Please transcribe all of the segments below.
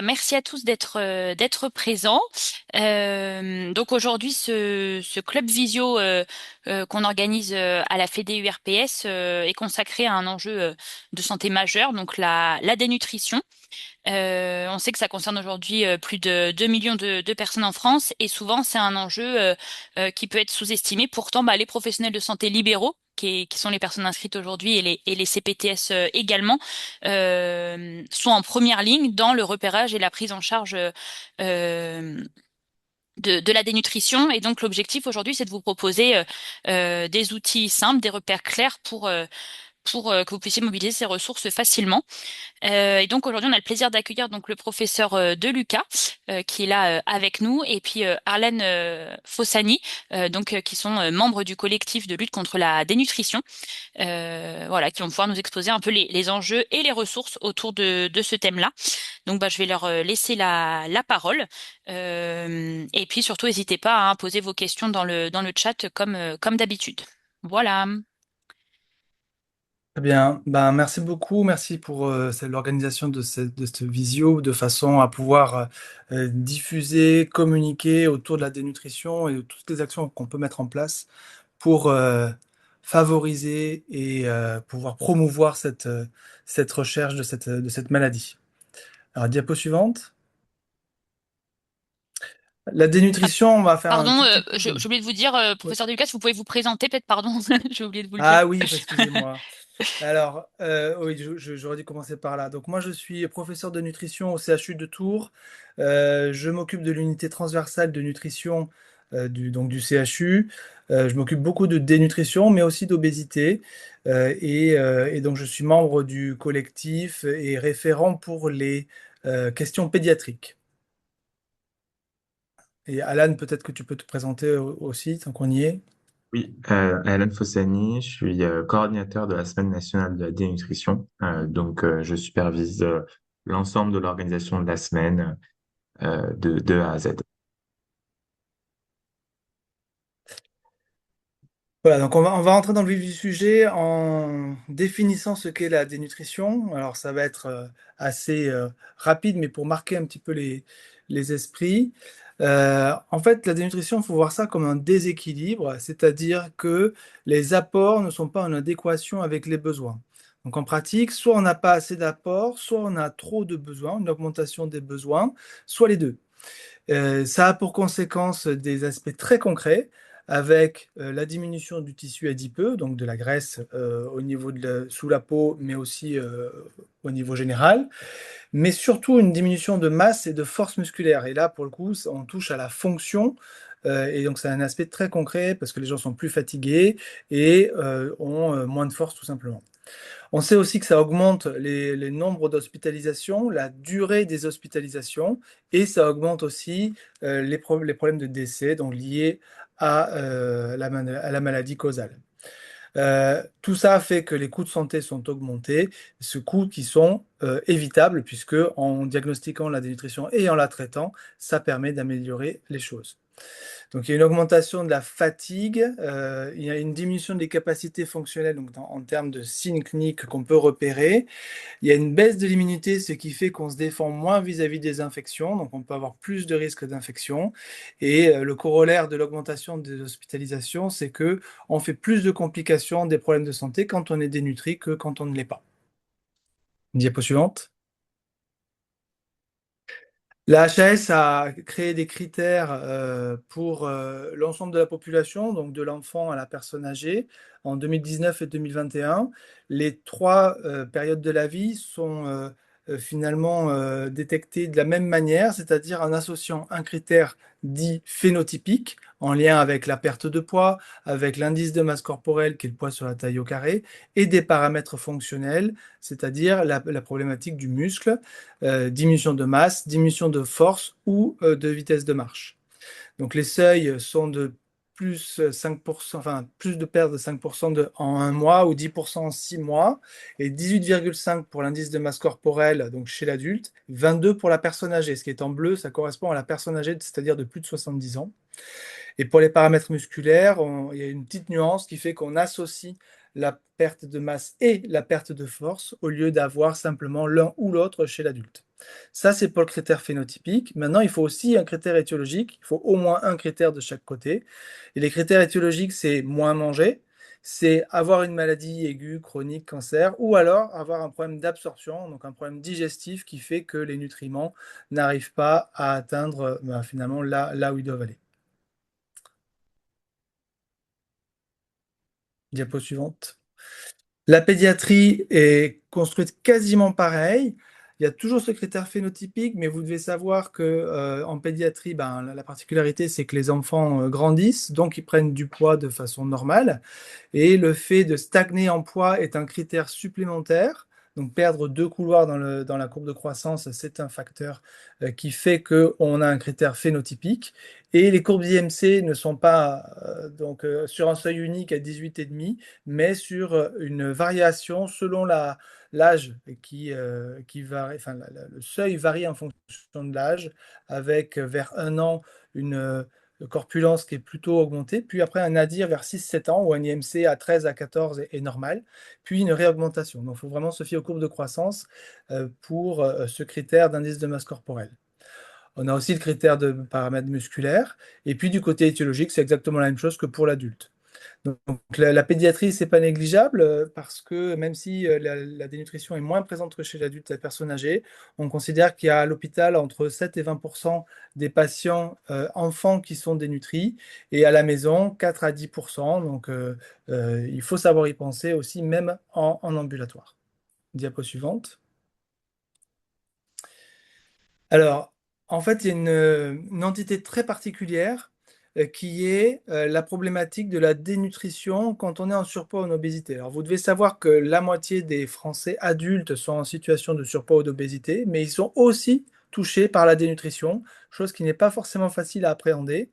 Merci à tous d'être présents. Donc aujourd'hui, ce club visio qu'on organise à la Fédé URPS est consacré à un enjeu de santé majeur, donc la dénutrition. On sait que ça concerne aujourd'hui plus de 2 millions de personnes en France et souvent c'est un enjeu qui peut être sous-estimé. Pourtant, les professionnels de santé libéraux, qui sont les personnes inscrites aujourd'hui et les CPTS également, sont en première ligne dans le repérage et la prise en charge de la dénutrition. Et donc l'objectif aujourd'hui, c'est de vous proposer des outils simples, des repères clairs pour que vous puissiez mobiliser ces ressources facilement. Et donc aujourd'hui, on a le plaisir d'accueillir donc le professeur De Luca qui est là avec nous et puis Arlène Fossani qui sont membres du collectif de lutte contre la dénutrition, voilà, qui vont pouvoir nous exposer un peu les enjeux et les ressources autour de ce thème-là. Je vais leur laisser la parole. Et puis surtout, n'hésitez pas à poser vos questions dans le chat comme d'habitude. Voilà. Très bien, merci beaucoup, merci pour l'organisation de cette visio de façon à pouvoir diffuser, communiquer autour de la dénutrition et de toutes les actions qu'on peut mettre en place pour favoriser et pouvoir promouvoir cette recherche de cette maladie. Alors, diapo suivante. La dénutrition, on va faire un Pardon, tout petit peu de... j'ai oublié de vous dire, Oui. professeur Delucas, vous pouvez vous présenter peut-être, pardon, j'ai oublié de vous le dire. Ah oui, excusez-moi. Alors, oui, j'aurais dû commencer par là. Donc, moi, je suis professeur de nutrition au CHU de Tours. Je m'occupe de l'unité transversale de nutrition du CHU. Je m'occupe beaucoup de dénutrition, mais aussi d'obésité. Et donc, je suis membre du collectif et référent pour les questions pédiatriques. Et Alan, peut-être que tu peux te présenter aussi, tant qu'on y est. Oui, Alan Fossani, je suis coordinateur de la Semaine nationale de la dénutrition. Je supervise l'ensemble de l'organisation de la semaine de A à Z. Voilà, donc on va entrer dans le vif du sujet en définissant ce qu'est la dénutrition. Alors ça va être assez rapide, mais pour marquer un petit peu les esprits. En fait, la dénutrition, il faut voir ça comme un déséquilibre, c'est-à-dire que les apports ne sont pas en adéquation avec les besoins. Donc en pratique, soit on n'a pas assez d'apports, soit on a trop de besoins, une augmentation des besoins, soit les deux. Ça a pour conséquence des aspects très concrets avec la diminution du tissu adipeux, donc de la graisse au niveau sous la peau, mais aussi au niveau général, mais surtout une diminution de masse et de force musculaire. Et là, pour le coup, on touche à la fonction. Et donc, c'est un aspect très concret parce que les gens sont plus fatigués et ont moins de force tout simplement. On sait aussi que ça augmente les nombres d'hospitalisations, la durée des hospitalisations, et ça augmente aussi les problèmes de décès donc liés à la maladie causale. Tout ça fait que les coûts de santé sont augmentés, ce coûts qui sont évitables puisque en diagnostiquant la dénutrition et en la traitant, ça permet d'améliorer les choses. Donc, il y a une augmentation de la fatigue, il y a une diminution des capacités fonctionnelles donc en termes de signes cliniques qu'on peut repérer. Il y a une baisse de l'immunité, ce qui fait qu'on se défend moins vis-à-vis des infections, donc on peut avoir plus de risques d'infection. Et le corollaire de l'augmentation des hospitalisations, c'est que on fait plus de complications des problèmes de santé quand on est dénutri que quand on ne l'est pas. Diapo suivante. La HAS a créé des critères pour l'ensemble de la population, donc de l'enfant à la personne âgée, en 2019 et 2021. Les trois périodes de la vie sont finalement détectées de la même manière, c'est-à-dire en associant un critère dit phénotypique, en lien avec la perte de poids, avec l'indice de masse corporelle, qui est le poids sur la taille au carré, et des paramètres fonctionnels, c'est-à-dire la problématique du muscle, diminution de masse, diminution de force ou de vitesse de marche. Donc les seuils sont de plus 5%, enfin plus de perte de 5% en un mois ou 10% en 6 mois, et 18,5 pour l'indice de masse corporelle, donc chez l'adulte, 22 pour la personne âgée. Ce qui est en bleu, ça correspond à la personne âgée, c'est-à-dire de plus de 70 ans. Et pour les paramètres musculaires, il y a une petite nuance qui fait qu'on associe la perte de masse et la perte de force au lieu d'avoir simplement l'un ou l'autre chez l'adulte. Ça, c'est pour le critère phénotypique. Maintenant, il faut aussi un critère étiologique. Il faut au moins un critère de chaque côté. Et les critères étiologiques, c'est moins manger, c'est avoir une maladie aiguë, chronique, cancer, ou alors avoir un problème d'absorption, donc un problème digestif qui fait que les nutriments n'arrivent pas à atteindre finalement là où ils doivent aller. Diapo suivante. La pédiatrie est construite quasiment pareil. Il y a toujours ce critère phénotypique, mais vous devez savoir que en pédiatrie, ben, la particularité, c'est que les enfants grandissent, donc ils prennent du poids de façon normale. Et le fait de stagner en poids est un critère supplémentaire. Donc perdre 2 couloirs dans la courbe de croissance, c'est un facteur qui fait qu'on a un critère phénotypique. Et les courbes IMC ne sont pas sur un seuil unique à 18,5, mais sur une variation selon l'âge qui varie. Enfin, le seuil varie en fonction de l'âge, avec vers 1 an une corpulence qui est plutôt augmentée, puis après un nadir vers 6-7 ans, ou un IMC à 13 à 14 est normal, puis une réaugmentation. Donc il faut vraiment se fier aux courbes de croissance pour ce critère d'indice de masse corporelle. On a aussi le critère de paramètres musculaires, et puis du côté étiologique, c'est exactement la même chose que pour l'adulte. Donc, la pédiatrie, c'est pas négligeable parce que même si la dénutrition est moins présente que chez l'adulte et la personne âgée, on considère qu'il y a à l'hôpital entre 7 et 20% des patients enfants qui sont dénutris et à la maison 4 à 10%. Donc, il faut savoir y penser aussi, même en ambulatoire. Diapo suivante. Alors, en fait, il y a une entité très particulière qui est la problématique de la dénutrition quand on est en surpoids ou en obésité. Alors, vous devez savoir que la moitié des Français adultes sont en situation de surpoids ou d'obésité, mais ils sont aussi touchés par la dénutrition, chose qui n'est pas forcément facile à appréhender.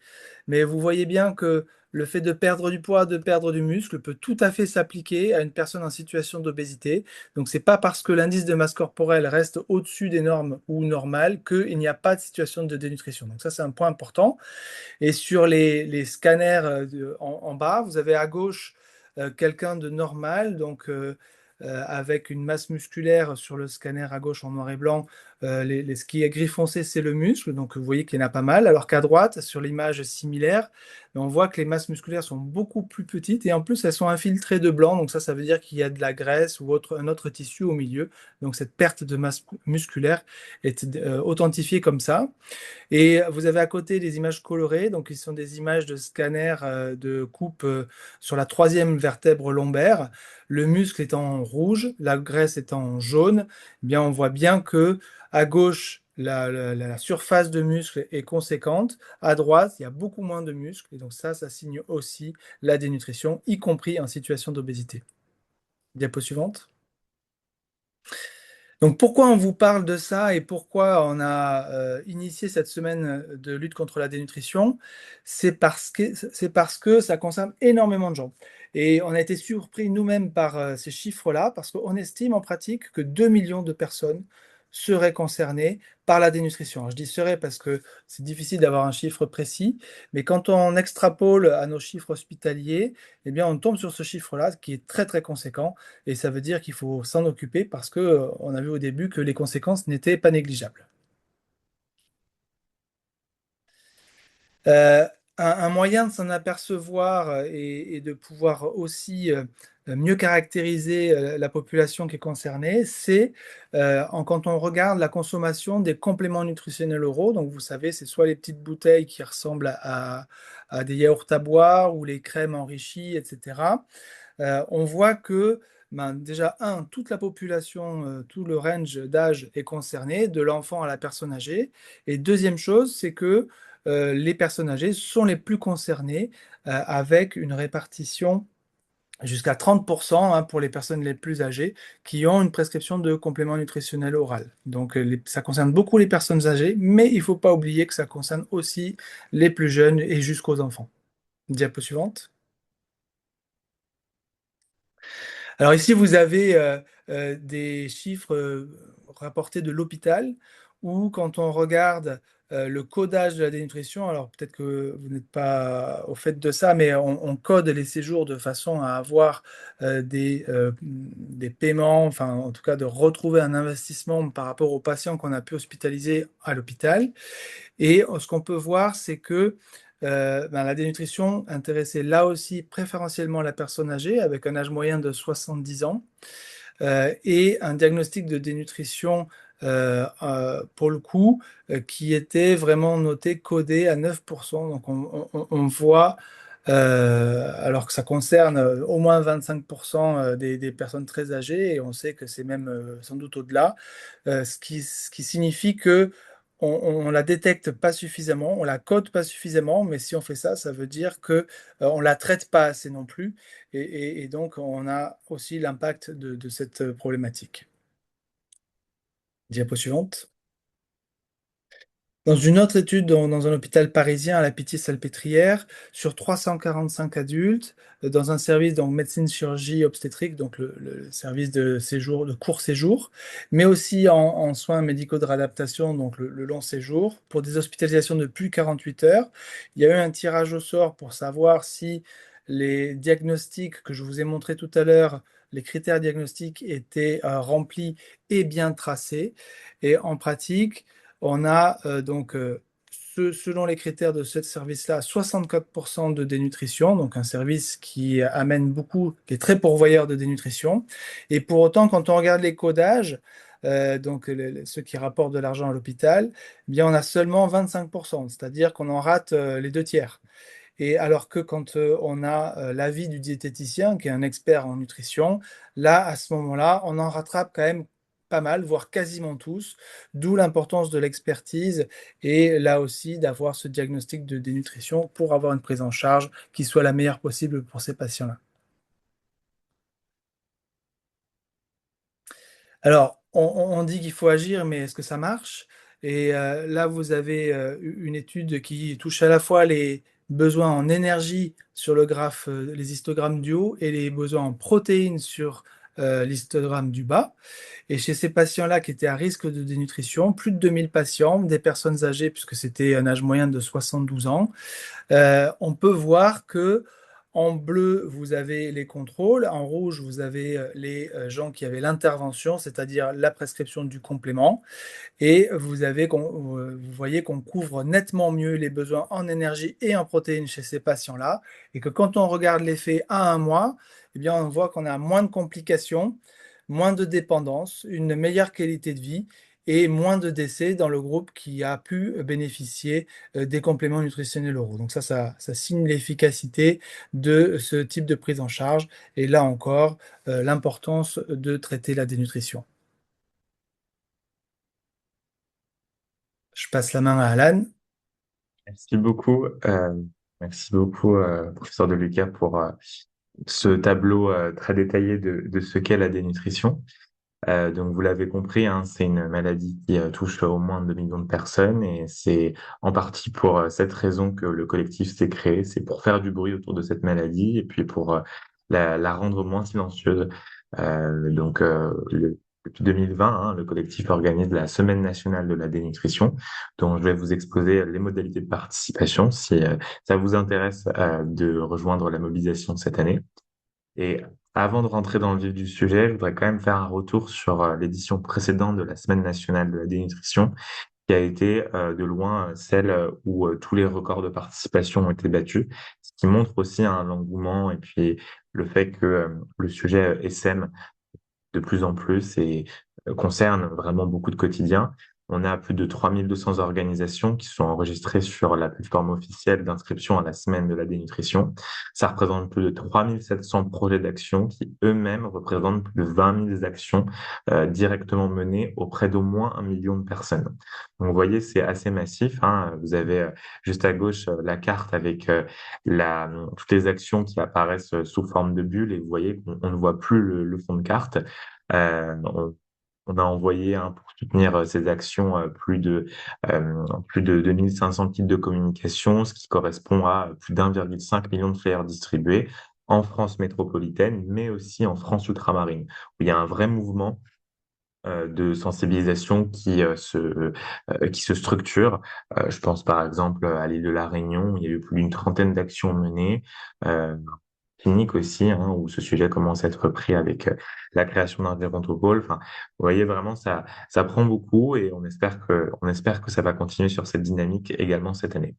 Mais vous voyez bien que le fait de perdre du poids, de perdre du muscle peut tout à fait s'appliquer à une personne en situation d'obésité. Donc, c'est pas parce que l'indice de masse corporelle reste au-dessus des normes ou normales qu'il n'y a pas de situation de dénutrition. Donc, ça, c'est un point important. Et sur les scanners en bas, vous avez à gauche quelqu'un de normal, donc avec une masse musculaire sur le scanner à gauche en noir et blanc. Ce qui est gris foncé, c'est le muscle, donc vous voyez qu'il y en a pas mal. Alors qu'à droite, sur l'image similaire, on voit que les masses musculaires sont beaucoup plus petites et en plus elles sont infiltrées de blanc. Donc ça veut dire qu'il y a de la graisse ou un autre tissu au milieu. Donc cette perte de masse musculaire est authentifiée comme ça. Et vous avez à côté des images colorées, donc qui sont des images de scanner de coupe sur la troisième vertèbre lombaire. Le muscle est en rouge, la graisse est en jaune. Eh bien, on voit bien que à gauche, la surface de muscle est conséquente. À droite, il y a beaucoup moins de muscles. Et donc ça signe aussi la dénutrition, y compris en situation d'obésité. Diapo suivante. Donc pourquoi on vous parle de ça et pourquoi on a initié cette semaine de lutte contre la dénutrition? C'est parce que ça concerne énormément de gens. Et on a été surpris nous-mêmes par ces chiffres-là, parce qu'on estime en pratique que 2 millions de personnes seraient concernées par la dénutrition. Alors, je dis seraient parce que c'est difficile d'avoir un chiffre précis, mais quand on extrapole à nos chiffres hospitaliers, eh bien on tombe sur ce chiffre-là qui est très très conséquent. Et ça veut dire qu'il faut s'en occuper parce que on a vu au début que les conséquences n'étaient pas négligeables. Euh, un moyen de s'en apercevoir et de pouvoir aussi mieux caractériser la population qui est concernée, c'est quand on regarde la consommation des compléments nutritionnels oraux. Donc vous savez, c'est soit les petites bouteilles qui ressemblent à des yaourts à boire ou les crèmes enrichies, etc. On voit que déjà, toute la population, tout le range d'âge est concerné, de l'enfant à la personne âgée. Et deuxième chose, c'est que les personnes âgées sont les plus concernées avec une répartition jusqu'à 30% pour les personnes les plus âgées qui ont une prescription de complément nutritionnel oral. Donc ça concerne beaucoup les personnes âgées, mais il ne faut pas oublier que ça concerne aussi les plus jeunes et jusqu'aux enfants. Diapo suivante. Alors ici, vous avez des chiffres rapportés de l'hôpital où quand on regarde le codage de la dénutrition. Alors peut-être que vous n'êtes pas au fait de ça, mais on code les séjours de façon à avoir des paiements, enfin en tout cas de retrouver un investissement par rapport aux patients qu'on a pu hospitaliser à l'hôpital. Et ce qu'on peut voir, c'est que la dénutrition intéressait là aussi préférentiellement la personne âgée avec un âge moyen de 70 ans et un diagnostic de dénutrition pour le coup qui était vraiment noté codé à 9%. Donc on voit, alors que ça concerne au moins 25% des personnes très âgées, et on sait que c'est même sans doute au-delà, ce qui signifie que on la détecte pas suffisamment, on la code pas suffisamment, mais si on fait ça, ça veut dire que on la traite pas assez non plus, et donc on a aussi l'impact de cette problématique. Diapo suivante. Dans une autre étude dans un hôpital parisien à la Pitié-Salpêtrière, sur 345 adultes, dans un service donc médecine chirurgie obstétrique, donc le service de séjour, de court séjour, mais aussi en soins médicaux de réadaptation, donc le long séjour, pour des hospitalisations de plus de 48 heures. Il y a eu un tirage au sort pour savoir si les diagnostics que je vous ai montrés tout à l'heure, les critères diagnostiques étaient remplis et bien tracés. Et en pratique, on a selon les critères de ce service-là, 64% de dénutrition, donc un service qui amène beaucoup, qui est très pourvoyeur de dénutrition. Et pour autant, quand on regarde les codages, donc ceux qui rapportent de l'argent à l'hôpital, eh bien on a seulement 25%, c'est-à-dire qu'on en rate les deux tiers. Et alors que quand on a l'avis du diététicien, qui est un expert en nutrition, là, à ce moment-là, on en rattrape quand même pas mal, voire quasiment tous, d'où l'importance de l'expertise et là aussi d'avoir ce diagnostic de dénutrition pour avoir une prise en charge qui soit la meilleure possible pour ces patients-là. Alors, on dit qu'il faut agir, mais est-ce que ça marche? Et là, vous avez une étude qui touche à la fois les besoins en énergie sur le graphe, les histogrammes du haut, et les besoins en protéines sur l'histogramme du bas. Et chez ces patients-là qui étaient à risque de dénutrition, plus de 2000 patients, des personnes âgées, puisque c'était un âge moyen de 72 ans, on peut voir que en bleu, vous avez les contrôles, en rouge, vous avez les gens qui avaient l'intervention, c'est-à-dire la prescription du complément, et vous voyez qu'on couvre nettement mieux les besoins en énergie et en protéines chez ces patients-là, et que quand on regarde l'effet à un mois, eh bien, on voit qu'on a moins de complications, moins de dépendance, une meilleure qualité de vie et moins de décès dans le groupe qui a pu bénéficier des compléments nutritionnels oraux. Donc ça signe l'efficacité de ce type de prise en charge et là encore, l'importance de traiter la dénutrition. Je passe la main à Alan. Merci beaucoup, professeur De Luca, pour ce tableau très détaillé de ce qu'est la dénutrition. Donc, vous l'avez compris, hein, c'est une maladie qui touche au moins 2 millions de personnes et c'est en partie pour cette raison que le collectif s'est créé. C'est pour faire du bruit autour de cette maladie et puis pour la rendre moins silencieuse. Depuis 2020, hein, le collectif organise la Semaine nationale de la dénutrition, dont je vais vous exposer les modalités de participation si ça vous intéresse de rejoindre la mobilisation de cette année. Et avant de rentrer dans le vif du sujet, je voudrais quand même faire un retour sur l'édition précédente de la Semaine nationale de la dénutrition, qui a été de loin celle où tous les records de participation ont été battus, ce qui montre aussi l'engouement et puis le fait que le sujet essaime de plus en plus et concerne vraiment beaucoup de quotidiens. On a plus de 3200 organisations qui sont enregistrées sur la plateforme officielle d'inscription à la semaine de la dénutrition. Ça représente plus de 3700 projets d'action qui eux-mêmes représentent plus de 20 000 actions directement menées auprès d'au moins 1 million de personnes. Donc, vous voyez, c'est assez massif, hein. Vous avez juste à gauche la carte avec toutes les actions qui apparaissent sous forme de bulles et vous voyez qu'on ne voit plus le fond de carte. On a envoyé pour soutenir ces actions plus de 2500 kits de communication, ce qui correspond à plus d'1,5 million de flyers distribués en France métropolitaine, mais aussi en France ultramarine, où il y a un vrai mouvement de sensibilisation qui se structurent. Je pense par exemple à l'île de la Réunion, où il y a eu plus d'une trentaine d'actions menées, cliniques aussi, hein, où ce sujet commence à être repris avec la création d'un gérontopole. Enfin, vous voyez vraiment, ça prend beaucoup et on espère que ça va continuer sur cette dynamique également cette année.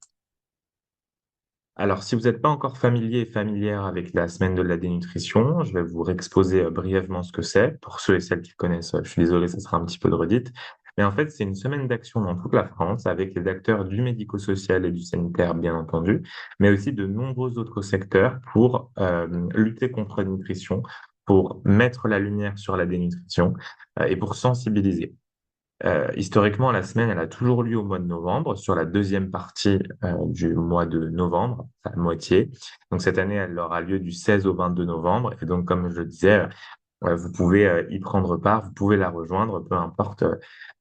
Alors, si vous n'êtes pas encore familier et familière avec la semaine de la dénutrition, je vais vous réexposer brièvement ce que c'est. Pour ceux et celles qui connaissent, je suis désolé, ça sera un petit peu de redite. Mais en fait, c'est une semaine d'action dans toute la France avec les acteurs du médico-social et du sanitaire, bien entendu, mais aussi de nombreux autres secteurs pour lutter contre la nutrition, pour mettre la lumière sur la dénutrition et pour sensibiliser. Historiquement, la semaine, elle a toujours lieu au mois de novembre, sur la deuxième partie du mois de novembre, à moitié. Donc cette année, elle aura lieu du 16 au 22 novembre. Et donc, comme je le disais, vous pouvez y prendre part, vous pouvez la rejoindre, peu importe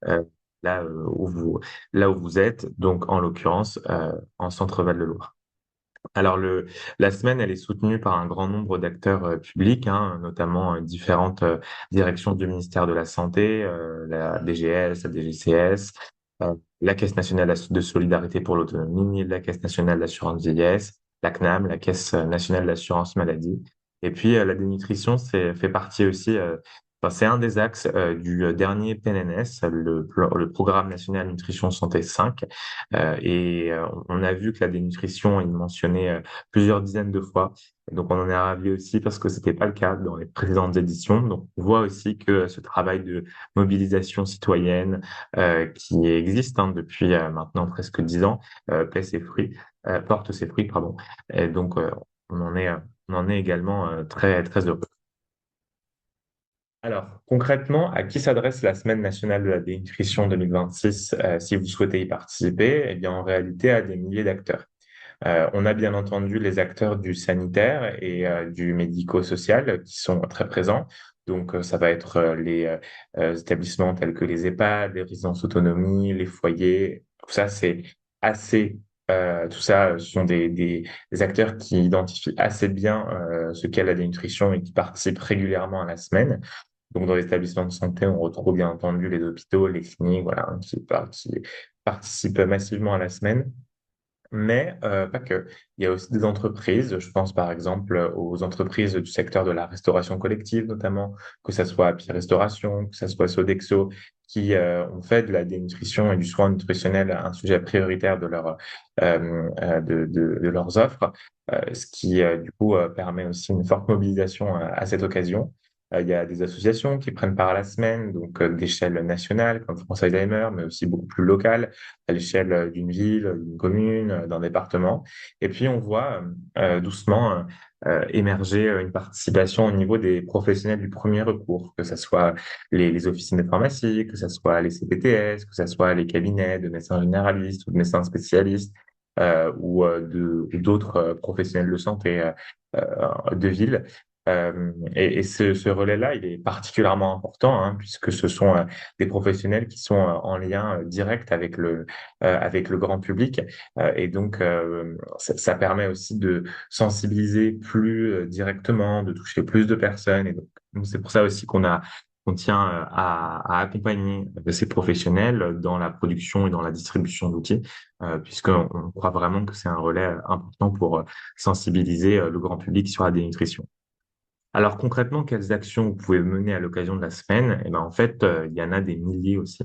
euh, là, euh, où vous, là où vous êtes, donc en l'occurrence en Centre-Val de Loire. Alors la semaine, elle est soutenue par un grand nombre d'acteurs publics, hein, notamment différentes directions du ministère de la Santé, la DGS, la DGCS, la Caisse nationale de solidarité pour l'autonomie, la Caisse nationale d'assurance vieillesse, la CNAM, la Caisse nationale d'assurance maladie. Et puis la dénutrition, fait partie aussi, enfin, c'est un des axes du dernier PNNS, le Programme national nutrition santé 5. On a vu que la dénutrition est mentionnée plusieurs dizaines de fois. Et donc, on en est ravi aussi parce que c'était pas le cas dans les précédentes éditions. Donc, on voit aussi que ce travail de mobilisation citoyenne qui existe depuis maintenant presque 10 ans paie ses fruits, porte ses fruits, pardon. Et donc, on en est, euh, on en est également très, très heureux. Alors, concrètement, à qui s'adresse la Semaine nationale de la dénutrition 2026 si vous souhaitez y participer? Eh bien, en réalité, à des milliers d'acteurs. On a bien entendu les acteurs du sanitaire et du médico-social qui sont très présents. Donc, ça va être les établissements tels que les EHPAD, les résidences autonomie, les foyers. Tout ça, c'est assez. Tout ça, ce sont des acteurs qui identifient assez bien ce qu'est la dénutrition et qui participent régulièrement à la semaine. Donc, dans les établissements de santé, on retrouve bien entendu les hôpitaux, les cliniques, voilà, hein, qui participent massivement à la semaine. Mais pas que. Il y a aussi des entreprises, je pense par exemple aux entreprises du secteur de la restauration collective notamment, que ça soit Happy Restauration, que ça soit Sodexo, qui ont fait de la dénutrition et du soin nutritionnel un sujet prioritaire de leurs offres, ce qui du coup permet aussi une forte mobilisation à cette occasion. Il y a des associations qui prennent part à la semaine, donc d'échelle nationale comme France Alzheimer, mais aussi beaucoup plus locale à l'échelle d'une ville, d'une commune, d'un département. Et puis, on voit doucement émerger une participation au niveau des professionnels du premier recours, que ce soit les officines de pharmacie, que ce soit les CPTS, que ce soit les cabinets de médecins généralistes ou de médecins spécialistes ou d'autres professionnels de santé de ville. Et ce relais-là, il est particulièrement important, hein, puisque ce sont des professionnels qui sont en lien direct avec le grand public. Et donc, ça permet aussi de sensibiliser plus directement, de toucher plus de personnes. Et donc, c'est pour ça aussi qu'on tient à accompagner ces professionnels dans la production et dans la distribution d'outils, puisqu'on croit vraiment que c'est un relais important pour sensibiliser le grand public sur la dénutrition. Alors concrètement, quelles actions vous pouvez mener à l'occasion de la semaine? Eh ben, en fait, il y en a des milliers aussi.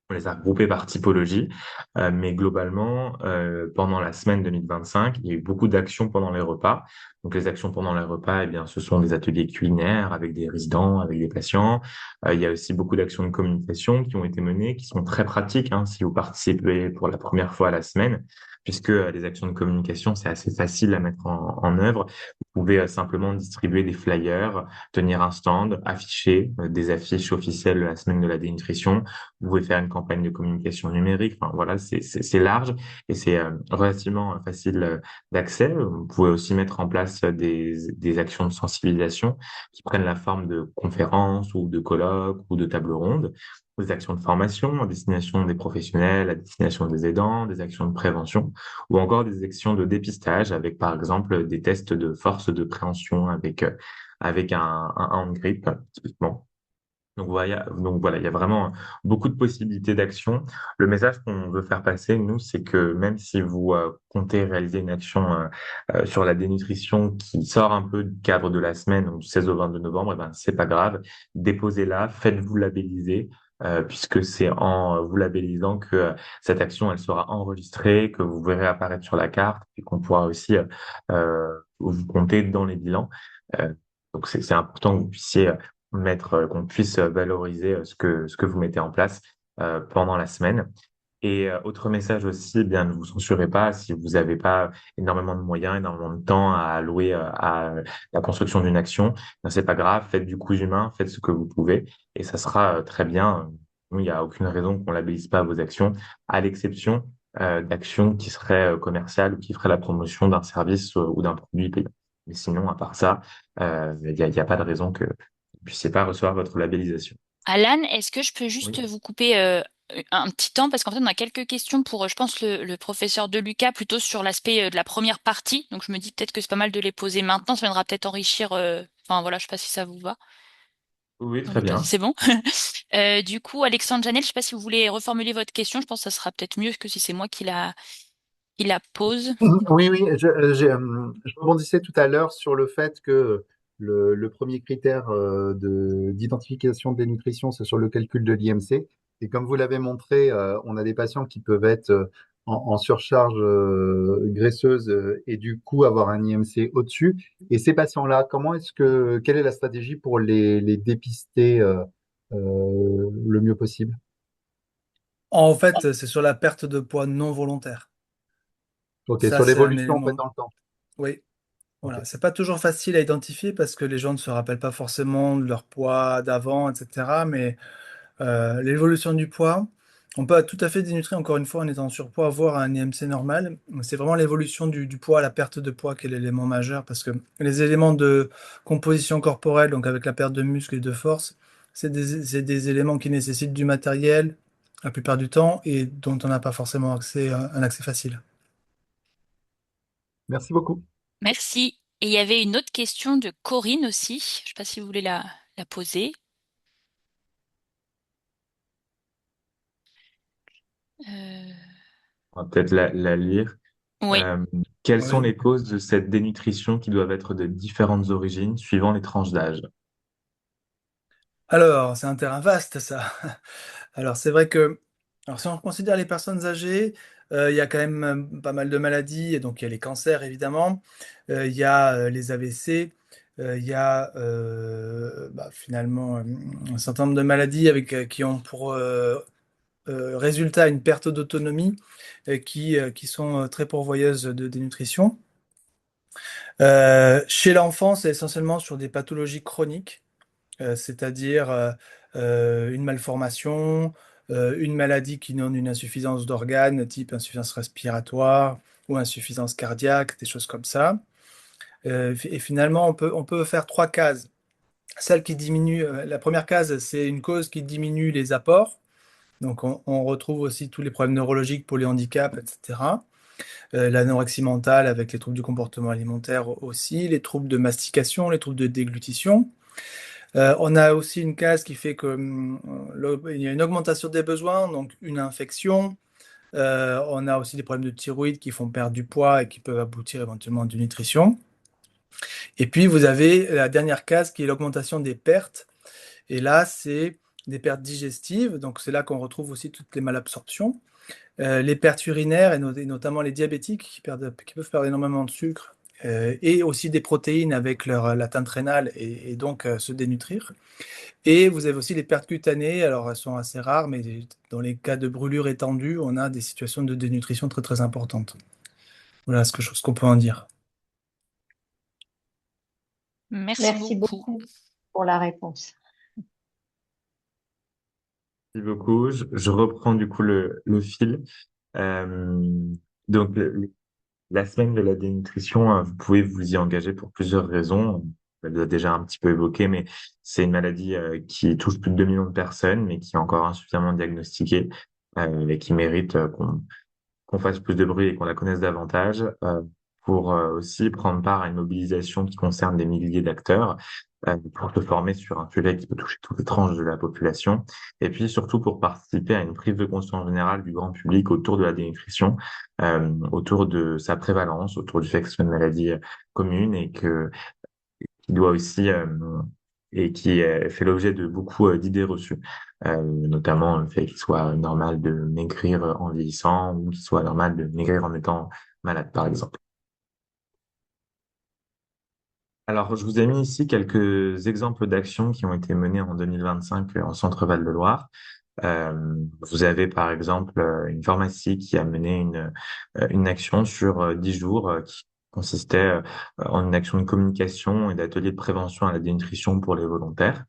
On les a regroupés par typologie, mais globalement, pendant la semaine 2025, il y a eu beaucoup d'actions pendant les repas. Donc, les actions pendant les repas, eh bien, ce sont des ateliers culinaires avec des résidents, avec des patients. Il y a aussi beaucoup d'actions de communication qui ont été menées, qui sont très pratiques, hein, si vous participez pour la première fois à la semaine, puisque les actions de communication, c'est assez facile à mettre en œuvre. Vous pouvez simplement distribuer des flyers, tenir un stand, afficher des affiches officielles de la semaine de la dénutrition. Vous pouvez faire une campagne de communication numérique. Enfin, voilà, c'est large et c'est relativement facile d'accès. Vous pouvez aussi mettre en place des actions de sensibilisation qui prennent la forme de conférences ou de colloques ou de tables rondes, des actions de formation à destination des professionnels, à destination des aidants, des actions de prévention ou encore des actions de dépistage avec, par exemple, des tests de force de préhension avec un hand grip, typiquement. Donc voilà, il y a vraiment beaucoup de possibilités d'action. Le message qu'on veut faire passer, nous, c'est que même si vous comptez réaliser une action sur la dénutrition qui sort un peu du cadre de la semaine, donc du 16 au 22 novembre, eh ben, c'est pas grave. Déposez-la, faites-vous labelliser, puisque c'est en vous labellisant que cette action, elle sera enregistrée, que vous verrez apparaître sur la carte, et qu'on pourra aussi vous compter dans les bilans. Euh, donc c'est important que vous puissiez qu'on puisse valoriser ce que vous mettez en place pendant la semaine. Et autre message aussi, eh bien, ne vous censurez pas si vous n'avez pas énormément de moyens, énormément de temps à allouer à la construction d'une action. Ben, c'est pas grave, faites du coup humain, faites ce que vous pouvez et ça sera très bien. Nous, il n'y a aucune raison qu'on labellise pas vos actions, à l'exception d'actions qui seraient commerciales ou qui feraient la promotion d'un service ou d'un produit payant. Mais sinon, à part ça, il y a pas de raison que vous ne puissiez pas recevoir votre labellisation. Alan, est-ce que je peux juste Oui. vous couper un petit temps parce qu'en fait on a quelques questions pour, je pense, le professeur De Lucas plutôt sur l'aspect de la première partie. Donc je me dis peut-être que c'est pas mal de les poser maintenant. Ça viendra peut-être enrichir. Enfin voilà, je sais pas si ça vous va. Oui, On très est pas... bien. C'est bon. Du coup, Alexandre Janel, je sais pas si vous voulez reformuler votre question. Je pense que ça sera peut-être mieux que si c'est moi qui la pose. Oui, oui, je rebondissais tout à l'heure sur le fait que le premier critère d'identification des nutritions, c'est sur le calcul de l'IMC. Et comme vous l'avez montré, on a des patients qui peuvent être en surcharge graisseuse et du coup avoir un IMC au-dessus. Et ces patients-là, quelle est la stratégie pour les dépister le mieux possible? En fait, c'est sur la perte de poids non volontaire. Ok, Ça, sur c'est un l'évolution en fait élément. dans le temps. Oui, Ok. voilà. C'est pas toujours facile à identifier parce que les gens ne se rappellent pas forcément de leur poids d'avant, etc. Mais l'évolution du poids, on peut tout à fait dénutrir, encore une fois, en étant en surpoids, avoir un IMC normal. C'est vraiment l'évolution du poids, la perte de poids qui est l'élément majeur parce que les éléments de composition corporelle, donc avec la perte de muscle et de force, c'est des éléments qui nécessitent du matériel la plupart du temps et dont on n'a pas forcément un accès facile. Merci beaucoup. Merci. Et il y avait une autre question de Corinne aussi. Je sais pas si vous voulez la poser. Euh, On va peut-être la lire. Oui. Euh, Quelles sont Oui. les causes de cette dénutrition qui doivent être de différentes origines suivant les tranches d'âge? Alors, c'est un terrain vaste, ça. Alors, c'est vrai que, alors, si on considère les personnes âgées, il y a quand même pas mal de maladies. Et donc, il y a les cancers, évidemment. Il y a les AVC. Il y a finalement un certain nombre de maladies qui ont pour résultat une perte d'autonomie qui sont très pourvoyeuses de dénutrition. Chez l'enfant, c'est essentiellement sur des pathologies chroniques. C'est-à-dire une malformation, une maladie qui donne une insuffisance d'organes, type insuffisance respiratoire ou insuffisance cardiaque, des choses comme ça. Et finalement, on peut faire trois cases. Celle qui diminue, la première case, c'est une cause qui diminue les apports. Donc, on retrouve aussi tous les problèmes neurologiques pour les handicaps, etc. L'anorexie mentale avec les troubles du comportement alimentaire aussi, les troubles de mastication, les troubles de déglutition. On a aussi une case qui fait que il y a une augmentation des besoins, donc une infection. On a aussi des problèmes de thyroïde qui font perdre du poids et qui peuvent aboutir éventuellement à une nutrition. Et puis vous avez la dernière case qui est l'augmentation des pertes. Et là, c'est des pertes digestives. Donc c'est là qu'on retrouve aussi toutes les malabsorptions. Les pertes urinaires et notamment les diabétiques qui peuvent perdre énormément de sucre. Et aussi des protéines avec leur l'atteinte rénale et donc se dénutrir. Et vous avez aussi les pertes cutanées, alors elles sont assez rares, mais dans les cas de brûlure étendue, on a des situations de dénutrition très très importantes. Voilà ce qu'on peut en dire. Merci Merci beaucoup. beaucoup pour la réponse. Merci beaucoup. Je reprends du coup le fil. Euh, donc, la semaine de la dénutrition, vous pouvez vous y engager pour plusieurs raisons. On l'a déjà un petit peu évoqué, mais c'est une maladie qui touche plus de 2 millions de personnes, mais qui est encore insuffisamment diagnostiquée et qui mérite qu'on fasse plus de bruit et qu'on la connaisse davantage pour aussi prendre part à une mobilisation qui concerne des milliers d'acteurs. pour se former sur un sujet qui peut toucher toutes les tranches de la population, et puis surtout pour participer à une prise de conscience générale du grand public autour de la dénutrition, autour de sa prévalence, autour du fait que c'est une maladie commune et qui doit aussi et qui fait l'objet de beaucoup d'idées reçues, notamment le fait qu'il soit normal de maigrir en vieillissant ou qu'il soit normal de maigrir en étant malade, par exemple. Alors, je vous ai mis ici quelques exemples d'actions qui ont été menées en 2025 en Centre-Val de Loire. Vous avez par exemple une pharmacie qui a mené une action sur 10 jours qui consistait en une action de communication et d'atelier de prévention à la dénutrition pour les volontaires.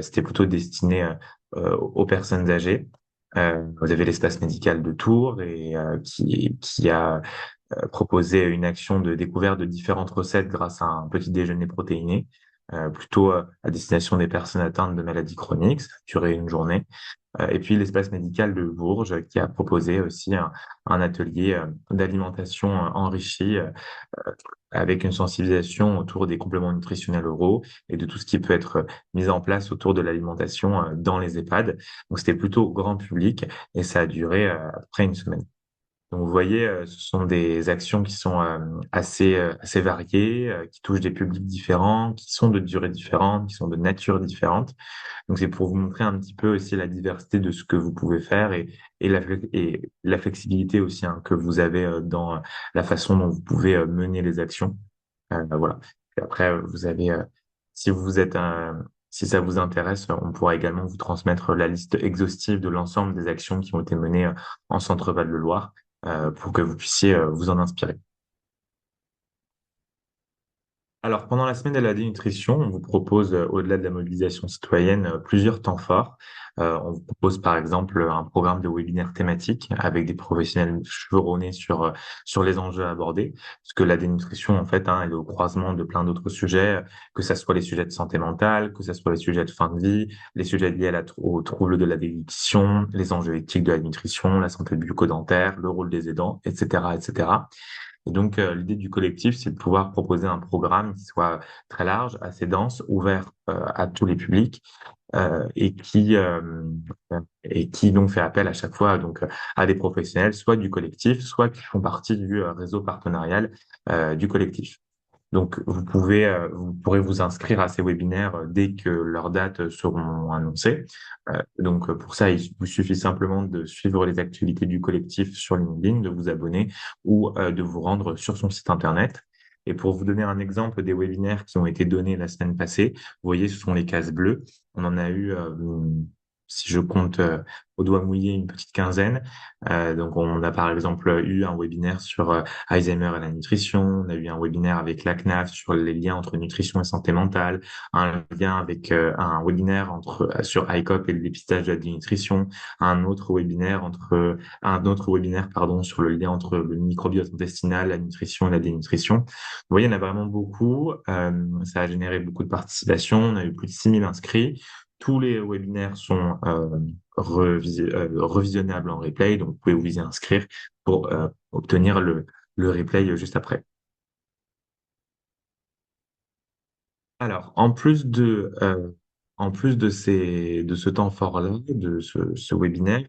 C'était plutôt destiné aux personnes âgées. Vous avez l'espace médical de Tours et qui a proposé une action de découverte de différentes recettes grâce à un petit déjeuner protéiné, plutôt à destination des personnes atteintes de maladies chroniques. Ça a duré une journée. Et puis l'espace médical de Bourges qui a proposé aussi un atelier d'alimentation enrichie avec une sensibilisation autour des compléments nutritionnels oraux et de tout ce qui peut être mis en place autour de l'alimentation dans les EHPAD. Donc c'était plutôt grand public et ça a duré à peu près une semaine. Donc vous voyez, ce sont des actions qui sont assez variées, qui touchent des publics différents, qui sont de durées différentes, qui sont de nature différente. Donc c'est pour vous montrer un petit peu aussi la diversité de ce que vous pouvez faire et la flexibilité aussi hein, que vous avez dans la façon dont vous pouvez mener les actions. Voilà. Et après, vous avez, si vous êtes si ça vous intéresse, on pourra également vous transmettre la liste exhaustive de l'ensemble des actions qui ont été menées en Centre-Val de Loire pour que vous puissiez vous en inspirer. Alors, pendant la semaine de la dénutrition, on vous propose, au-delà de la mobilisation citoyenne, plusieurs temps forts. On vous propose, par exemple, un programme de webinaire thématique avec des professionnels chevronnés sur les enjeux abordés. Parce que la dénutrition, en fait, hein, elle est au croisement de plein d'autres sujets, que ça soit les sujets de santé mentale, que ça soit les sujets de fin de vie, les sujets liés aux troubles de la déglutition, les enjeux éthiques de la nutrition, la santé bucco-dentaire, le rôle des aidants, etc., etc. Et donc, l'idée du collectif, c'est de pouvoir proposer un programme qui soit très large, assez dense, ouvert à tous les publics et qui donc fait appel à chaque fois donc à des professionnels, soit du collectif, soit qui font partie du réseau partenarial du collectif. Donc, vous pourrez vous inscrire à ces webinaires dès que leurs dates seront annoncées. Pour ça, il vous suffit simplement de suivre les activités du collectif sur LinkedIn, de vous abonner ou de vous rendre sur son site internet. Et pour vous donner un exemple des webinaires qui ont été donnés la semaine passée, vous voyez, ce sont les cases bleues. On en a eu, si je compte au doigt mouillé, une petite quinzaine. Donc, on a par exemple eu un webinaire sur Alzheimer et la nutrition. On a eu un webinaire avec la CNAF sur les liens entre nutrition et santé mentale. Un lien avec un webinaire sur ICOP et le dépistage de la dénutrition. Un autre webinaire, pardon, sur le lien entre le microbiote intestinal, la nutrition et la dénutrition. Vous voyez, il y en a vraiment beaucoup. Ça a généré beaucoup de participation. On a eu plus de 6000 inscrits. Tous les webinaires sont revisionnables en replay, donc vous pouvez vous y inscrire pour obtenir le replay juste après. Alors, en plus de ce temps fort-là, de ce webinaire,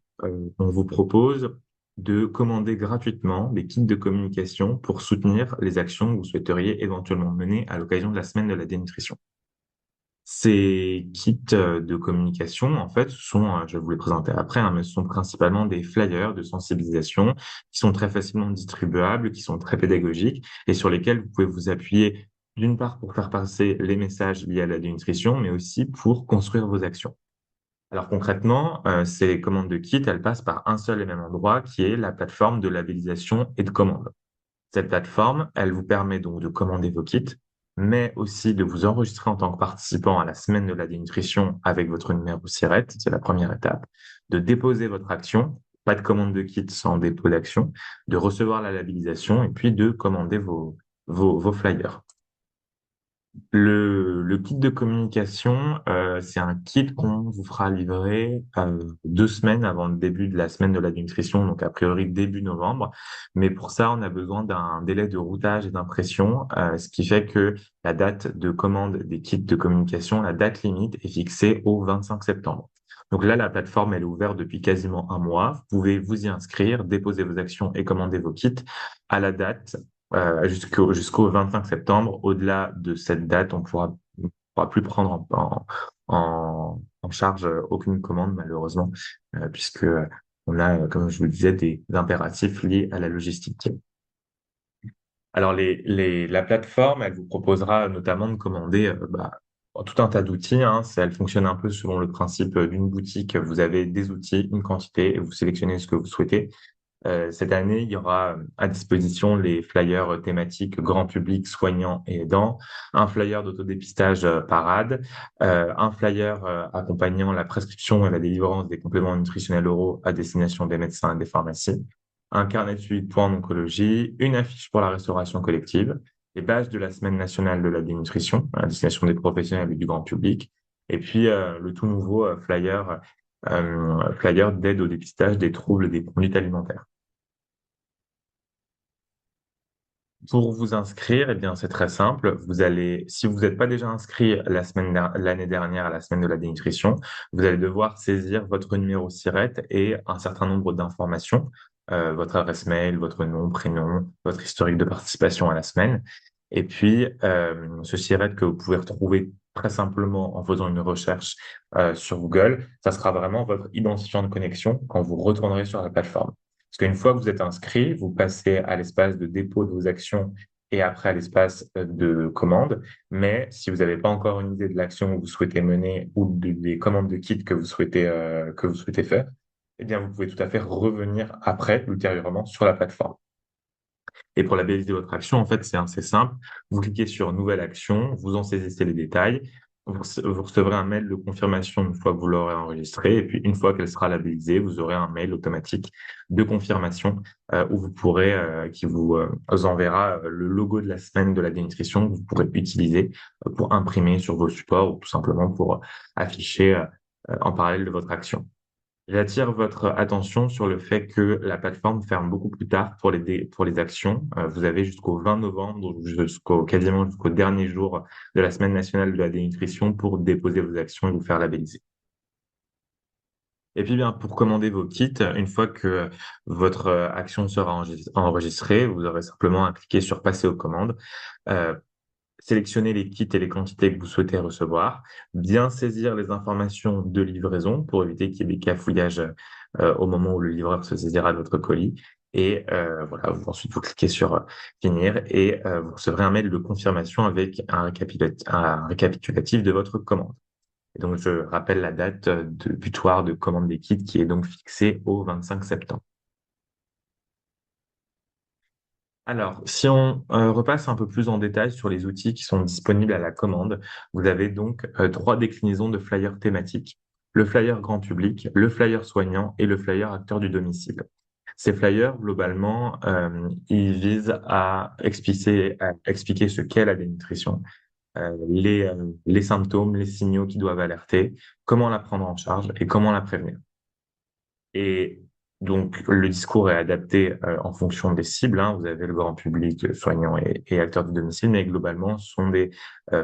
on vous propose de commander gratuitement des kits de communication pour soutenir les actions que vous souhaiteriez éventuellement mener à l'occasion de la semaine de la dénutrition. Ces kits de communication, en fait, je vais vous les présenter après, hein, mais ce sont principalement des flyers de sensibilisation qui sont très facilement distribuables, qui sont très pédagogiques et sur lesquels vous pouvez vous appuyer d'une part pour faire passer les messages liés à la nutrition, mais aussi pour construire vos actions. Alors concrètement, ces commandes de kits, elles passent par un seul et même endroit qui est la plateforme de labellisation et de commande. Cette plateforme, elle vous permet donc de commander vos kits, mais aussi de vous enregistrer en tant que participant à la semaine de la dénutrition avec votre numéro SIRET, c'est la première étape, de déposer votre action, pas de commande de kit sans dépôt d'action, de recevoir la labellisation et puis de commander vos flyers. Le kit de communication, c'est un kit qu'on vous fera livrer 2 semaines avant le début de la semaine de la nutrition, donc a priori début novembre. Mais pour ça, on a besoin d'un délai de routage et d'impression, ce qui fait que la date de commande des kits de communication, la date limite est fixée au 25 septembre. Donc là, la plateforme, elle est ouverte depuis quasiment un mois. Vous pouvez vous y inscrire, déposer vos actions et commander vos kits à la date jusqu'au 25 septembre. Au-delà de cette date, on pourra plus prendre en charge aucune commande, malheureusement, puisque on a, comme je vous le disais, des impératifs liés à la logistique. Alors, la plateforme, elle vous proposera notamment de commander tout un tas d'outils. Hein. Elle fonctionne un peu selon le principe d'une boutique. Vous avez des outils, une quantité, et vous sélectionnez ce que vous souhaitez. Cette année, il y aura à disposition les flyers thématiques grand public, soignants et aidants, un flyer d'autodépistage parade, un flyer accompagnant la prescription et la délivrance des compléments nutritionnels oraux à destination des médecins et des pharmacies, un carnet de suivi de points en oncologie, une affiche pour la restauration collective, les badges de la Semaine nationale de la dénutrition à destination des professionnels et du grand public, et puis le tout nouveau flyer d'aide au dépistage des troubles des conduites alimentaires. Pour vous inscrire, eh bien, c'est très simple. Si vous n'êtes pas déjà inscrit l'année dernière à la semaine de la dénutrition, vous allez devoir saisir votre numéro SIRET et un certain nombre d'informations, votre adresse mail, votre nom, prénom, votre historique de participation à la semaine. Et puis, ce SIRET que vous pouvez retrouver très simplement en faisant une recherche, sur Google, ça sera vraiment votre identifiant de connexion quand vous retournerez sur la plateforme. Parce qu'une fois que vous êtes inscrit, vous passez à l'espace de dépôt de vos actions et après à l'espace de commande. Mais si vous n'avez pas encore une idée de l'action que vous souhaitez mener ou des commandes de kits que vous souhaitez faire, eh bien, vous pouvez tout à fait revenir après, ultérieurement, sur la plateforme. Et pour labelliser votre action, en fait, c'est assez simple. Vous cliquez sur Nouvelle action, vous en saisissez les détails. Vous recevrez un mail de confirmation une fois que vous l'aurez enregistré. Et puis, une fois qu'elle sera labellisée, vous aurez un mail automatique de confirmation qui vous enverra le logo de la semaine de la dénutrition que vous pourrez utiliser pour imprimer sur vos supports ou tout simplement pour afficher en parallèle de votre action. J'attire votre attention sur le fait que la plateforme ferme beaucoup plus tard pour les actions. Vous avez jusqu'au 20 novembre, quasiment jusqu'au dernier jour de la Semaine nationale de la dénutrition pour déposer vos actions et vous faire labelliser. Et puis bien, pour commander vos kits, une fois que votre action sera enregistrée, vous aurez simplement à cliquer sur Passer aux commandes. Sélectionner les kits et les quantités que vous souhaitez recevoir, bien saisir les informations de livraison pour éviter qu'il y ait des cafouillages au moment où le livreur se saisira de votre colis. Et voilà, ensuite vous cliquez sur finir et vous recevrez un mail de confirmation avec un récapitulatif de votre commande. Et donc je rappelle la date de butoir de commande des kits qui est donc fixée au 25 septembre. Alors, si on repasse un peu plus en détail sur les outils qui sont disponibles à la commande, vous avez donc 3 déclinaisons de flyers thématiques. Le flyer grand public, le flyer soignant et le flyer acteur du domicile. Ces flyers, globalement, ils visent à expliquer ce qu'est la dénutrition, les symptômes, les signaux qui doivent alerter, comment la prendre en charge et comment la prévenir. Et donc, le discours est adapté en fonction des cibles. Hein. Vous avez le grand public, soignant et acteurs du domicile, mais globalement, ce sont des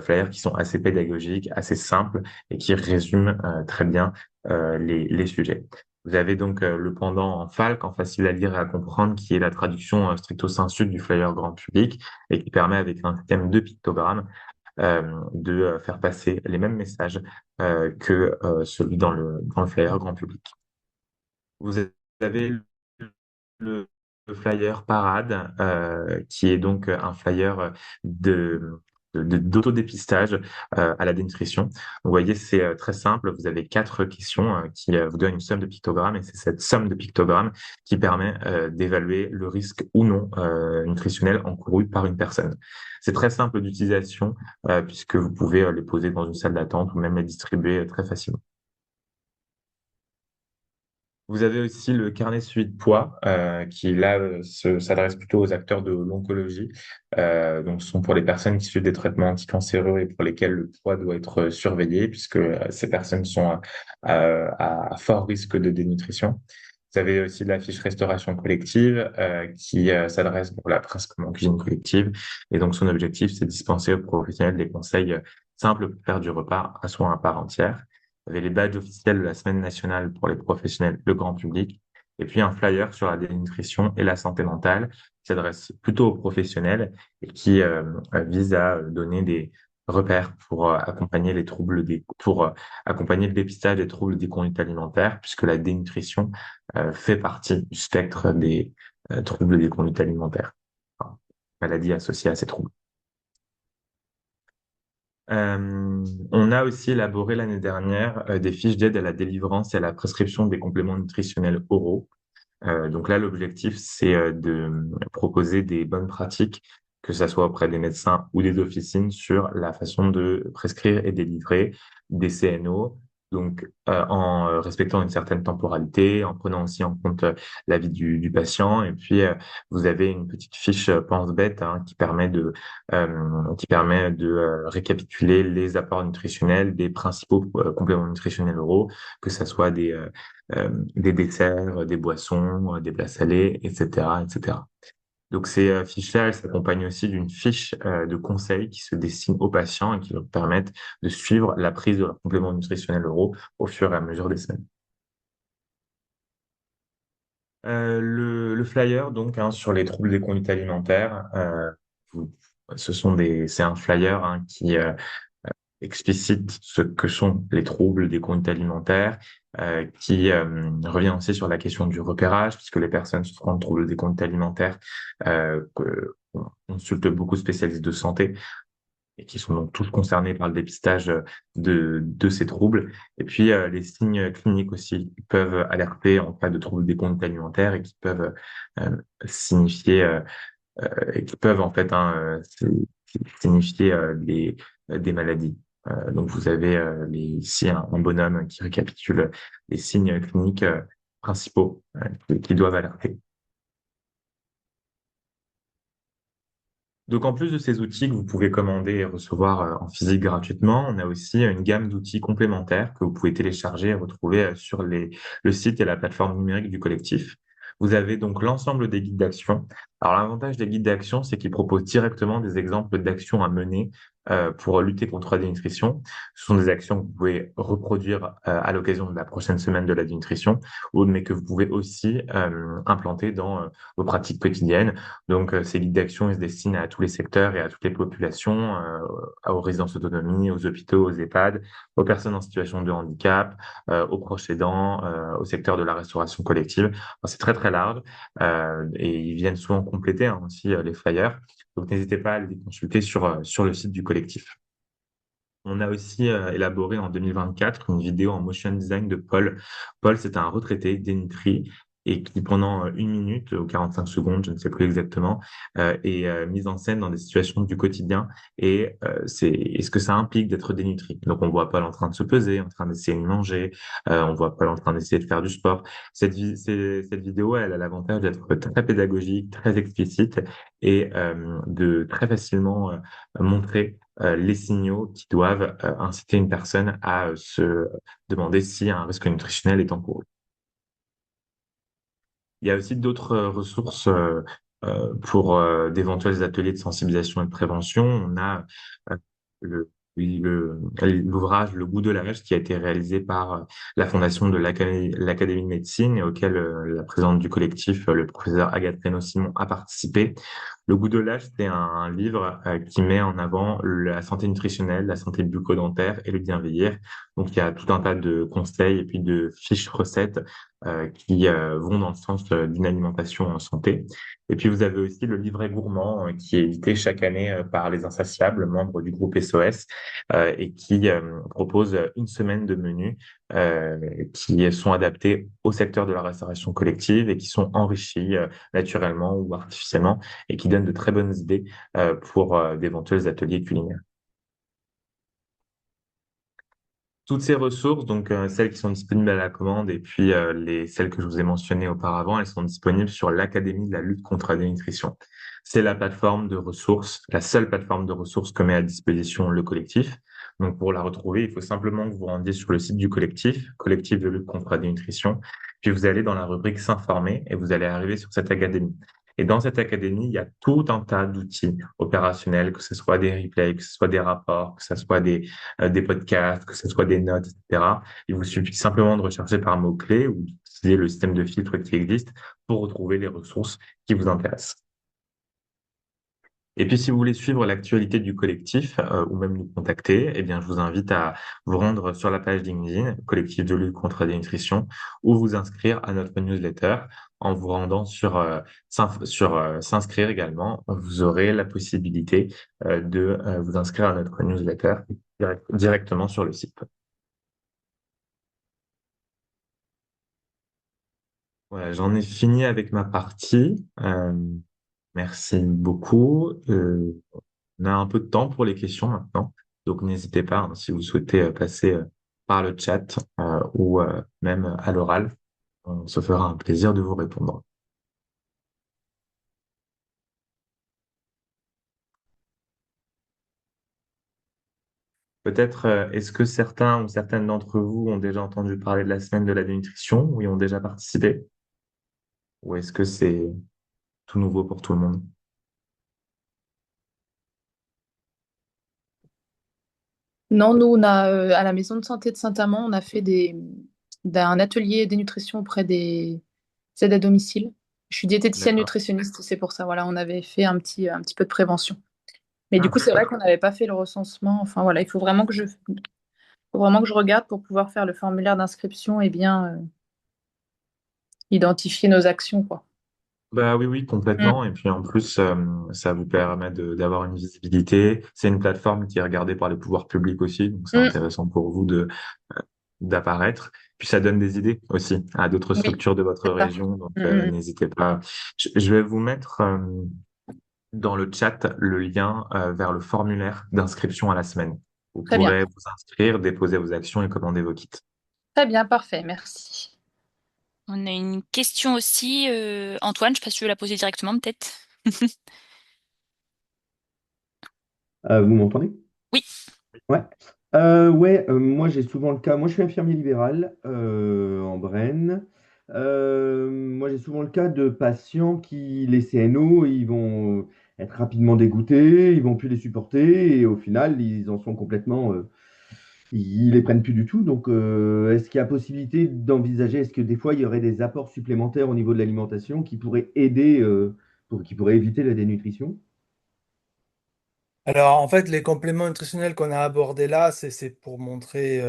flyers qui sont assez pédagogiques, assez simples et qui résument très bien les sujets. Vous avez donc le pendant en FALC, en facile à lire et à comprendre, qui est la traduction stricto sensu du flyer grand public et qui permet, avec un système de pictogrammes, de faire passer les mêmes messages que celui dans le flyer grand public. Vous avez le, le flyer parade, qui est donc un flyer d'autodépistage à la dénutrition. Vous voyez, c'est très simple. Vous avez 4 questions qui vous donnent une somme de pictogrammes et c'est cette somme de pictogrammes qui permet d'évaluer le risque ou non nutritionnel encouru par une personne. C'est très simple d'utilisation puisque vous pouvez les poser dans une salle d'attente ou même les distribuer très facilement. Vous avez aussi le carnet suivi de poids qui là s'adresse plutôt aux acteurs de l'oncologie. Donc, ce sont pour les personnes qui suivent des traitements anticancéreux et pour lesquels le poids doit être surveillé puisque ces personnes sont à fort risque de dénutrition. Vous avez aussi la fiche restauration collective qui s'adresse pour la principalement cuisine collective. Et donc, son objectif, c'est de dispenser aux professionnels des conseils simples pour faire du repas un soin à part entière. Vous avez les badges officiels de la semaine nationale pour les professionnels, le grand public. Et puis, un flyer sur la dénutrition et la santé mentale qui s'adresse plutôt aux professionnels et qui vise à donner des repères pour accompagner les troubles pour accompagner le dépistage des troubles des conduites alimentaires, puisque la dénutrition fait partie du spectre des troubles des conduites alimentaires, enfin, maladies associées à ces troubles. On a aussi élaboré l'année dernière des fiches d'aide à la délivrance et à la prescription des compléments nutritionnels oraux. Donc là, l'objectif, c'est de proposer des bonnes pratiques, que ce soit auprès des médecins ou des officines, sur la façon de prescrire et délivrer des CNO, donc en respectant une certaine temporalité, en prenant aussi en compte la vie du patient. Et puis, vous avez une petite fiche pense-bête qui permet de récapituler les apports nutritionnels des principaux compléments nutritionnels oraux, que ce soit des desserts, des boissons, des plats salés, etc., etc. Donc ces fiches-là, elles s'accompagnent aussi d'une fiche de conseils qui se destine aux patients et qui leur permettent de suivre la prise de leurs compléments nutritionnels oraux au fur et à mesure des semaines. Le flyer, donc, hein, sur les troubles des conduites alimentaires, vous- c'est un flyer qui explicite ce que sont les troubles des conduites alimentaires, qui revient aussi sur la question du repérage, puisque les personnes souffrant de troubles des conduites alimentaires consultent beaucoup de spécialistes de santé et qui sont donc tous concernés par le dépistage de ces troubles. Et puis les signes cliniques aussi qui peuvent alerter en cas de troubles des conduites alimentaires et qui peuvent signifier et qui peuvent en fait signifier des maladies. Donc vous avez ici un bonhomme qui récapitule les signes cliniques principaux qui doivent alerter. Donc en plus de ces outils que vous pouvez commander et recevoir en physique gratuitement, on a aussi une gamme d'outils complémentaires que vous pouvez télécharger et retrouver sur le site et la plateforme numérique du collectif. Vous avez donc l'ensemble des guides d'action. Alors l'avantage des guides d'action, c'est qu'ils proposent directement des exemples d'actions à mener pour lutter contre la dénutrition. Ce sont des actions que vous pouvez reproduire à l'occasion de la prochaine semaine de la dénutrition, mais que vous pouvez aussi implanter dans vos pratiques quotidiennes. Donc ces guides d'action, ils se destinent à tous les secteurs et à toutes les populations, aux résidences autonomie, aux hôpitaux, aux EHPAD, aux personnes en situation de handicap, aux proches aidants, au secteur de la restauration collective. Enfin, c'est très très large et ils viennent souvent compléter aussi les flyers. Donc n'hésitez pas à les consulter sur le site du collectif. On a aussi élaboré en 2024 une vidéo en motion design de Paul. Paul, c'est un retraité dénutri et qui, pendant 1 minute ou 45 secondes, je ne sais plus exactement, est mise en scène dans des situations du quotidien. Et est-ce que ça implique d'être dénutri? Donc, on voit Paul en train de se peser, en train d'essayer de manger, on voit Paul en train d'essayer de faire du sport. Cette vidéo, elle a l'avantage d'être très pédagogique, très explicite et de très facilement montrer les signaux qui doivent inciter une personne à se demander si un risque nutritionnel est en cours. Il y a aussi d'autres ressources pour d'éventuels ateliers de sensibilisation et de prévention. On a euh, le, l'ouvrage Le goût de l'âge qui a été réalisé par la fondation de l'Académie de médecine et auquel la présidente du collectif, le professeur Agathe Reynaud-Simon, a participé. Le goût de l'âge, c'est un livre qui met en avant la santé nutritionnelle, la santé bucco-dentaire et le bien vieillir. Donc, il y a tout un tas de conseils et puis de fiches recettes qui vont dans le sens d'une alimentation en santé. Et puis, vous avez aussi le livret gourmand qui est édité chaque année par Les Insatiables, membres du groupe SOS, et qui propose une semaine de menus qui sont adaptés au secteur de la restauration collective et qui sont enrichis naturellement ou artificiellement et qui donnent de très bonnes idées pour d'éventuels ateliers culinaires. Toutes ces ressources, donc celles qui sont disponibles à la commande et puis celles que je vous ai mentionnées auparavant, elles sont disponibles sur l'Académie de la lutte contre la dénutrition. C'est la plateforme de ressources, la seule plateforme de ressources que met à disposition le collectif. Donc pour la retrouver, il faut simplement que vous vous rendiez sur le site du collectif, collectif de lutte contre la dénutrition, puis vous allez dans la rubrique s'informer et vous allez arriver sur cette académie. Et dans cette académie, il y a tout un tas d'outils opérationnels, que ce soit des replays, que ce soit des rapports, que ce soit des podcasts, que ce soit des notes, etc. Il vous suffit simplement de rechercher par mots-clés ou d'utiliser le système de filtre qui existe pour retrouver les ressources qui vous intéressent. Et puis, si vous voulez suivre l'actualité du collectif ou même nous contacter, eh bien, je vous invite à vous rendre sur la page LinkedIn, collectif de lutte contre la dénutrition, ou vous inscrire à notre newsletter. En vous rendant sur s'inscrire également, vous aurez la possibilité de vous inscrire à notre newsletter directement sur le site. Voilà, j'en ai fini avec ma partie. Merci beaucoup. On a un peu de temps pour les questions maintenant, donc n'hésitez pas hein, si vous souhaitez passer par le chat ou même à l'oral. On se fera un plaisir de vous répondre. Peut-être, est-ce que certains ou certaines d'entre vous ont déjà entendu parler de la semaine de la dénutrition ou y ont déjà participé? Ou est-ce que c'est tout nouveau pour tout le monde? Non, nous, on a, à la maison de santé de Saint-Amand, on a fait un atelier dénutrition auprès des aides à domicile. Je suis diététicienne D'accord. nutritionniste, c'est pour ça, voilà, on avait fait un petit peu de prévention. Mais du Ah, coup, c'est vrai qu'on n'avait pas fait le recensement. Enfin, voilà, il faut vraiment que je regarde pour pouvoir faire le formulaire d'inscription et bien identifier nos actions, quoi. bah oui, oui, Mm. complètement. Et puis en plus, ça vous permet d'avoir une visibilité. C'est une plateforme qui est regardée par les pouvoirs publics aussi, donc c'est Mm. intéressant pour vous d'apparaître. Puis ça donne des idées aussi à d'autres Oui, structures de votre c'est ça. région, donc Mm, mm, mm. n'hésitez pas. Je vais vous mettre dans le chat le lien vers le formulaire d'inscription à la semaine. Vous Très bien. pourrez vous inscrire, déposer vos actions et commander vos kits. Très bien, parfait, merci. On a une question aussi, Antoine, je sais pas si tu veux la poser directement peut-être. Vous m'entendez? Oui, Ouais. Moi j'ai souvent le cas. Moi je suis infirmier libéral en Brenne. Moi j'ai souvent le cas de patients qui, les CNO, ils vont être rapidement dégoûtés, ils vont plus les supporter et au final ils en sont complètement, ils les prennent plus du tout. Donc est-ce qu'il y a possibilité d'envisager, est-ce que des fois il y aurait des apports supplémentaires au niveau de l'alimentation qui pourraient aider, qui pourraient éviter la dénutrition? Alors, en fait, les compléments nutritionnels qu'on a abordés là, c'est pour montrer,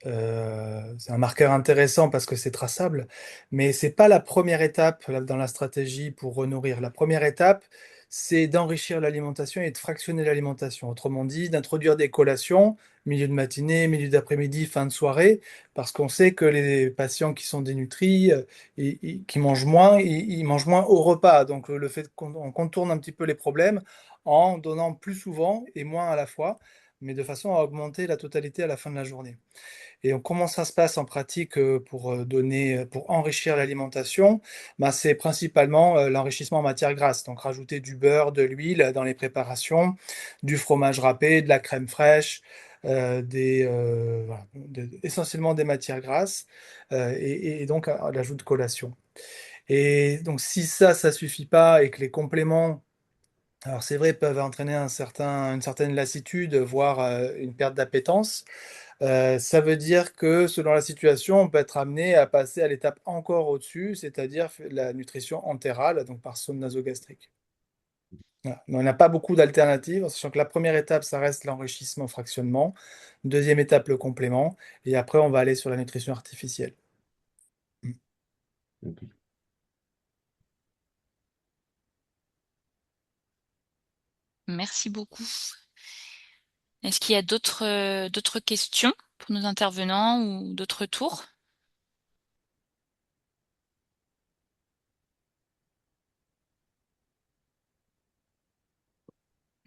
c'est un marqueur intéressant parce que c'est traçable, mais c'est pas la première étape là, dans la stratégie pour renourrir. La première étape, c'est d'enrichir l'alimentation et de fractionner l'alimentation. Autrement dit, d'introduire des collations, milieu de matinée, milieu d'après-midi, fin de soirée, parce qu'on sait que les patients qui sont dénutris, qui mangent moins, ils mangent moins au repas. Donc, le fait qu'on contourne un petit peu les problèmes en donnant plus souvent et moins à la fois, mais de façon à augmenter la totalité à la fin de la journée. Et donc, comment ça se passe en pratique pour pour enrichir l'alimentation? Ben, c'est principalement l'enrichissement en matière grasse. Donc, rajouter du beurre, de l'huile dans les préparations, du fromage râpé, de la crème fraîche, voilà, essentiellement des matières grasses et donc l'ajout de collation. Et donc, si ça suffit pas et que les compléments alors c'est vrai, peuvent entraîner une certaine lassitude, voire une perte d'appétence. Ça veut dire que selon la situation, on peut être amené à passer à l'étape encore au-dessus, c'est-à-dire la nutrition entérale, donc par sonde nasogastrique. Voilà. Mais on n'a pas beaucoup d'alternatives, en sachant que la première étape, ça reste l'enrichissement fractionnement. Deuxième étape, le complément. Et après, on va aller sur la nutrition artificielle. Mm. Ok. merci beaucoup. Est-ce qu'il y a d'autres questions pour nos intervenants ou d'autres tours?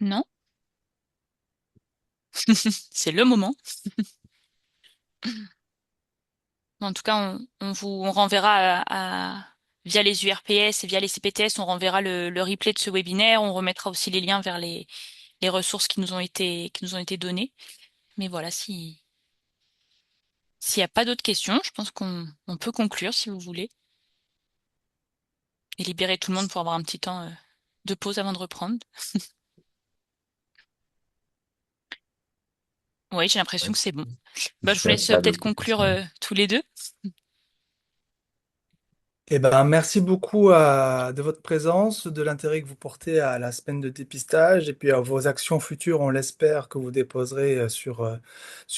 Non? C'est le moment. En tout cas, on renverra via les URPS et via les CPTS, on renverra le replay de ce webinaire. On remettra aussi les liens vers les ressources qui nous ont été données. Mais voilà, s'il n'y a pas d'autres questions, je pense qu'on peut conclure si vous voulez et libérer tout le monde pour avoir un petit temps de pause avant de reprendre. Oui, j'ai l'impression Oui. que c'est bon. Bah, je vous S'il n'y a laisse pas peut-être d'autres conclure questions. tous les deux. Eh ben, merci beaucoup de votre présence, de l'intérêt que vous portez à la semaine de dépistage et puis à vos actions futures, on l'espère, que vous déposerez sur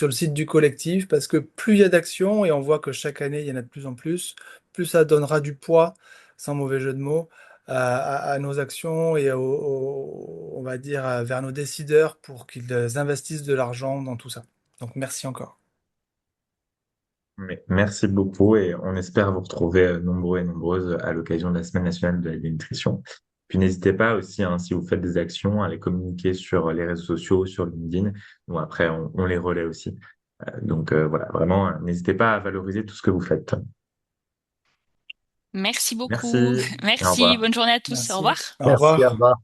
le site du collectif parce que plus il y a d'actions, et on voit que chaque année il y en a de plus ça donnera du poids, sans mauvais jeu de mots, à nos actions et on va dire vers nos décideurs pour qu'ils investissent de l'argent dans tout ça. Donc merci encore. Mais merci beaucoup et on espère vous retrouver nombreux et nombreuses à l'occasion de la Semaine nationale de la dénutrition. Puis n'hésitez pas aussi, hein, si vous faites des actions, à les communiquer sur les réseaux sociaux, sur LinkedIn. Nous, après, on les relaie aussi. Donc voilà, vraiment, n'hésitez pas à valoriser tout ce que vous faites. Merci beaucoup. Merci. Au Merci. revoir. Bonne journée à tous. Au Merci. revoir. Au Merci, au revoir. revoir.